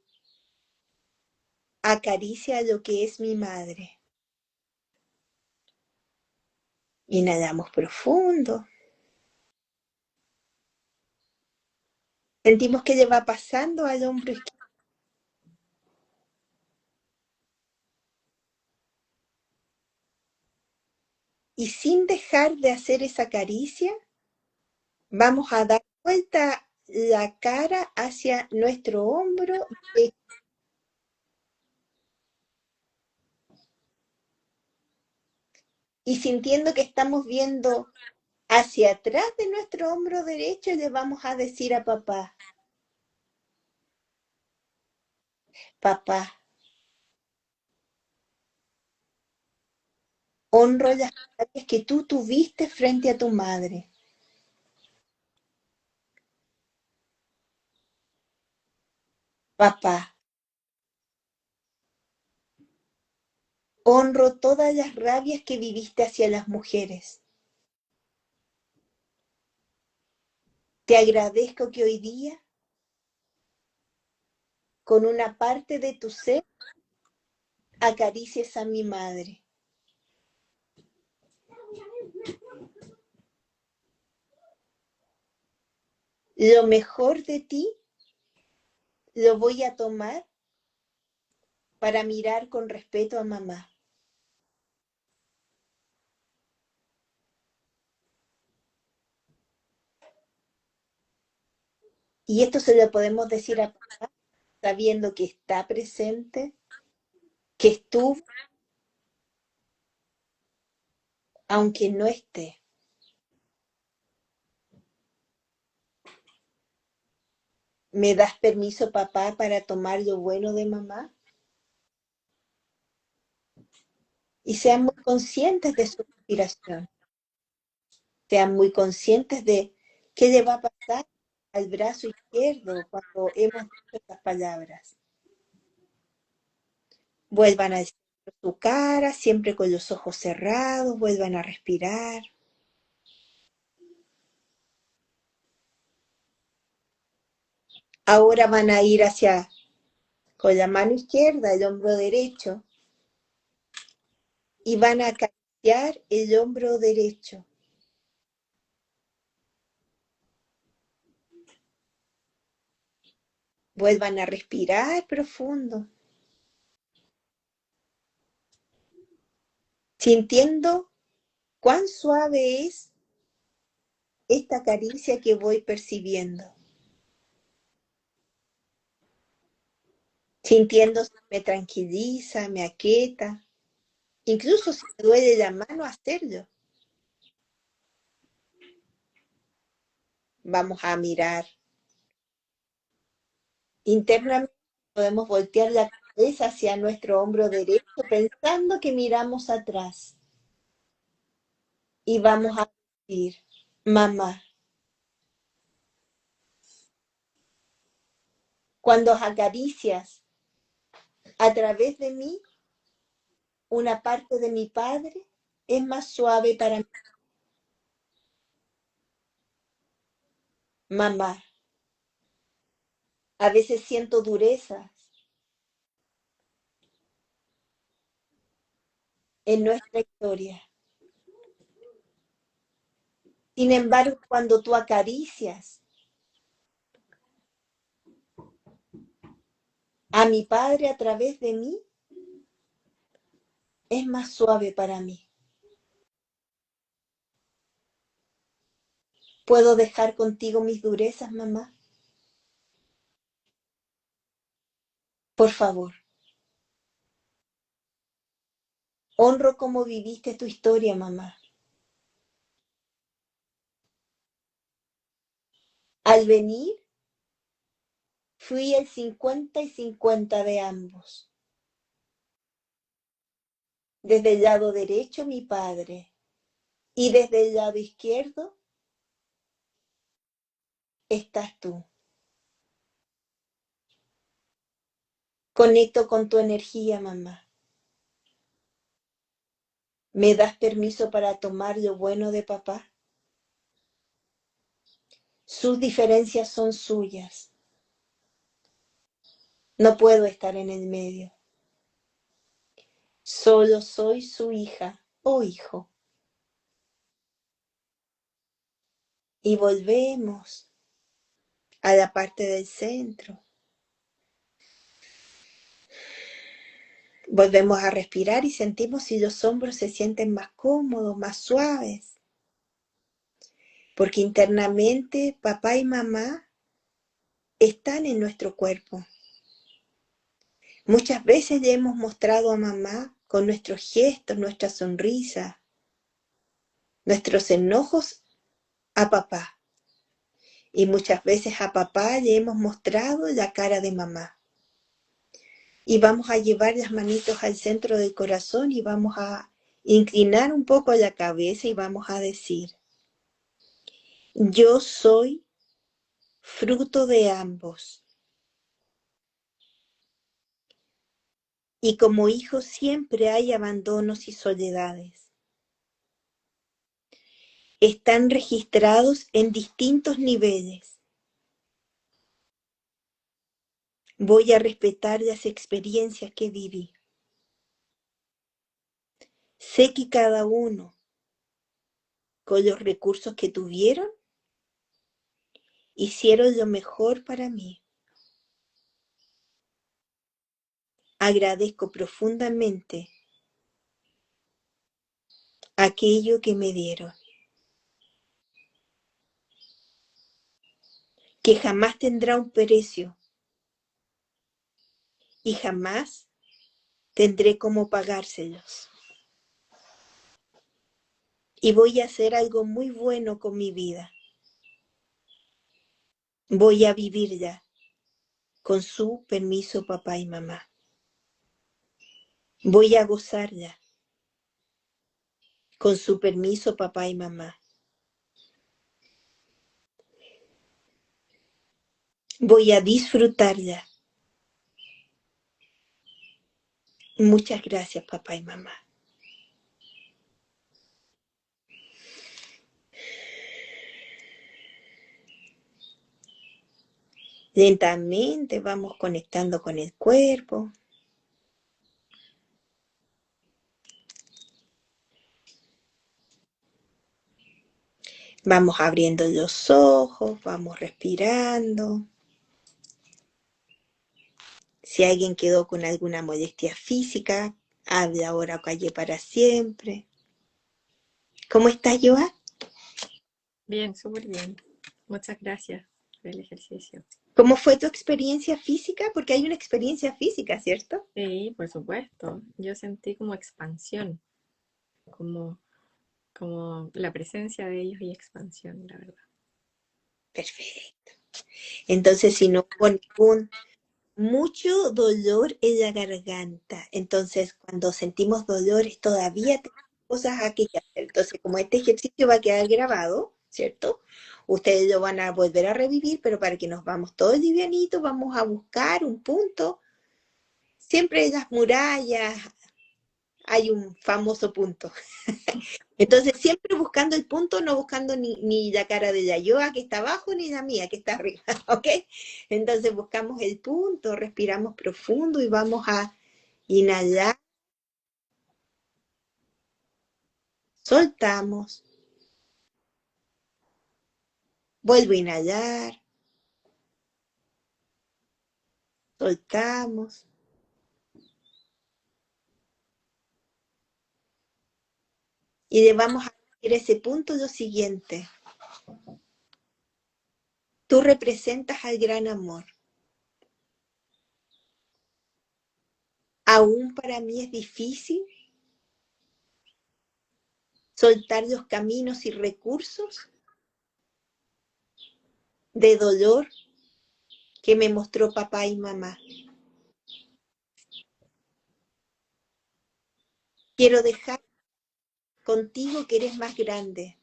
acaricia lo que es mi madre. Inhalamos profundo. Sentimos que le va pasando al hombro izquierdo. Y sin dejar de hacer esa caricia, vamos a dar vuelta la cara hacia nuestro hombro derecho. Y sintiendo que estamos viendo hacia atrás de nuestro hombro derecho, le vamos a decir a papá, papá, honro las batallas que tú tuviste frente a tu madre. Papá, honro todas las rabias que viviste hacia las mujeres. Te agradezco que hoy día, con una parte de tu ser, acaricies a mi madre. Lo mejor de ti lo voy a tomar para mirar con respeto a mamá. Y esto se lo podemos decir a papá, sabiendo que está presente, que estuvo, aunque no esté. ¿Me das permiso, papá, para tomar lo bueno de mamá? Y sean muy conscientes de su respiración. Sean muy conscientes de qué le va a pasar al brazo izquierdo cuando hemos dicho estas palabras. Vuelvan a su cara, siempre con los ojos cerrados, vuelvan a respirar. Ahora van a ir hacia, con la mano izquierda, el hombro derecho, y van a acariciar el hombro derecho. Vuelvan a respirar profundo, sintiendo cuán suave es esta caricia que voy percibiendo. Sintiendo si me tranquiliza, me aquieta, incluso si me duele la mano hacerlo. Vamos a mirar internamente, podemos voltear la es hacia nuestro hombro derecho, pensando que miramos atrás. Y vamos a decir, mamá, cuando acaricias a través de mí una parte de mi padre, es más suave para mí. Mamá, a veces siento dureza en nuestra historia. Sin embargo, cuando tú acaricias a mi padre a través de mí, es más suave para mí. ¿Puedo dejar contigo mis durezas, mamá? Por favor. Honro cómo viviste tu historia, mamá. Al venir, fui el 50 y 50 de ambos. Desde el lado derecho, mi padre, y desde el lado izquierdo, estás tú. Conecto con tu energía, mamá. ¿Me das permiso para tomar lo bueno de papá? Sus diferencias son suyas. No puedo estar en el medio. Solo soy su hija o hijo. Y volvemos a la parte del centro. Volvemos a respirar y sentimos si los hombros se sienten más cómodos, más suaves. Porque internamente papá y mamá están en nuestro cuerpo. Muchas veces le hemos mostrado a mamá con nuestros gestos, nuestra sonrisa, nuestros enojos a papá. Y muchas veces a papá le hemos mostrado la cara de mamá. Y vamos a llevar las manitos al centro del corazón y vamos a inclinar un poco la cabeza y vamos a decir, yo soy fruto de ambos. Y como hijo siempre hay abandonos y soledades. Están registrados en distintos niveles. Voy a respetar las experiencias que viví. Sé que cada uno, con los recursos que tuvieron, hicieron lo mejor para mí. Agradezco profundamente aquello que me dieron, que jamás tendrá un precio y jamás tendré cómo pagárselos. Y voy a hacer algo muy bueno con mi vida. Voy a vivir ya, con su permiso, papá y mamá. Voy a gozar ya, con su permiso, papá y mamá. Voy a disfrutar ya. Muchas gracias, papá y mamá. Lentamente vamos conectando con el cuerpo. Vamos abriendo los ojos, vamos respirando. Si alguien quedó con alguna molestia física, habla ahora o calle para siempre. ¿Cómo estás, Joa? Bien, súper bien. Muchas gracias por el ejercicio. ¿Cómo fue tu experiencia física? Porque hay una experiencia física, ¿cierto? Sí, por supuesto. Yo sentí como expansión, como, como la presencia de ellos y expansión, la verdad. Perfecto. Entonces, si no hubo mucho dolor en la garganta. Entonces, cuando sentimos dolores, todavía tenemos cosas aquí que hacer. Entonces, como este ejercicio va a quedar grabado, ¿cierto? Ustedes lo van a volver a revivir, pero para que nos vamos todos livianitos, vamos a buscar un punto. Siempre en las murallas hay un famoso punto. Entonces, siempre buscando el punto, no buscando ni la cara de Yayoa que está abajo, ni la mía que está arriba, ¿ok? Entonces, buscamos el punto, respiramos profundo y vamos a inhalar, soltamos, vuelvo a inhalar, soltamos. Y le vamos a decir a ese punto lo siguiente. Tú representas al gran amor. Aún para mí es difícil soltar los caminos y recursos de dolor que me mostró papá y mamá. Quiero dejar contigo que eres más grande.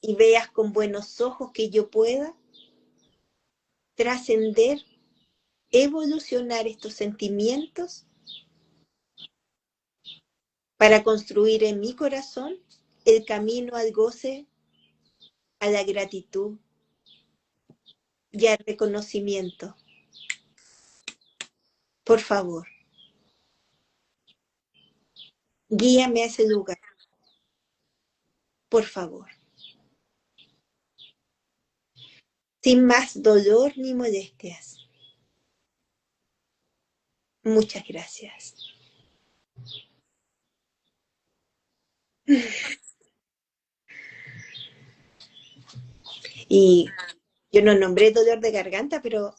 Y veas con buenos ojos que yo pueda trascender, evolucionar estos sentimientos para construir en mi corazón el camino al goce, a la gratitud y al reconocimiento. Por favor, guíame a ese lugar. Por favor. Sin más dolor ni molestias. Muchas gracias. Y yo no nombré dolor de garganta, pero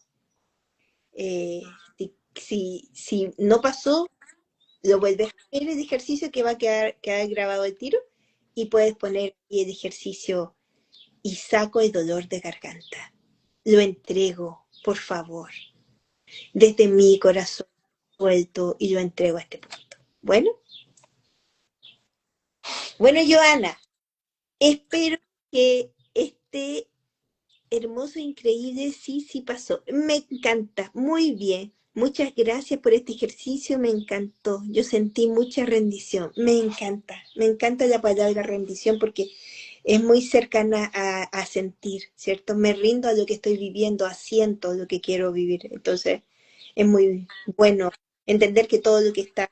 si no pasó, lo vuelves a ver el ejercicio que va a quedar grabado el tiro y puedes poner el ejercicio y saco el dolor de garganta. Lo entrego, por favor, desde mi corazón suelto y lo entrego a este punto. Bueno, Joana, espero que este hermoso, increíble, sí pasó. Me encanta, muy bien. Muchas gracias por este ejercicio, me encantó. Yo sentí mucha rendición, me encanta la palabra rendición porque es muy cercana a sentir, ¿cierto? Me rindo a lo que estoy viviendo, asiento lo que quiero vivir. Entonces, es muy bueno entender que todo lo que está...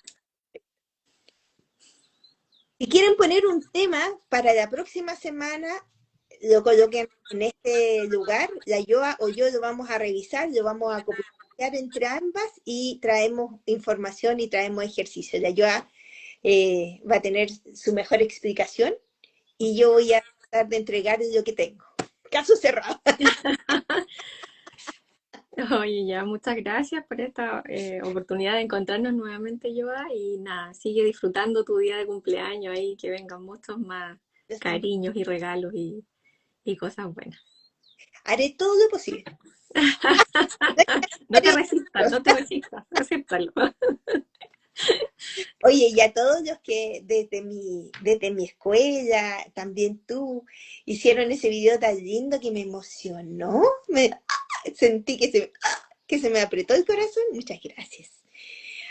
Si quieren poner un tema para la próxima semana, lo coloquen en este lugar, la Yoa o yo lo vamos a revisar, lo vamos a copiar entre ambas y traemos información y traemos ejercicio. La Yoa va a tener su mejor explicación y yo voy a tratar de entregar lo que tengo. Caso cerrado. Oye, ya, muchas gracias por esta oportunidad de encontrarnos nuevamente, Joa, y nada, sigue disfrutando tu día de cumpleaños ahí, que vengan muchos más cariños y regalos y cosas buenas. Haré todo lo posible. No te resistas, no te resistas, acéptalo. Oye, y a todos los que desde mi escuela, también tú, hicieron ese video tan lindo que me emocionó, sentí que se me apretó el corazón, muchas gracias.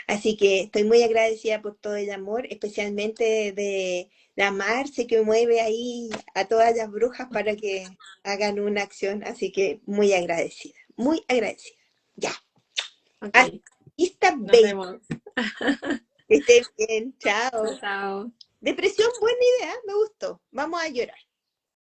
Así que estoy muy agradecida por todo el amor, especialmente de la Marce que mueve ahí a todas las brujas para que hagan una acción, así que muy agradecida, muy agradecida. Ya, hasta Ok, esta nos bella, vemos. que estén bien, Chao, chao. chao. Depresión, buena idea, me gustó. Vamos a llorar.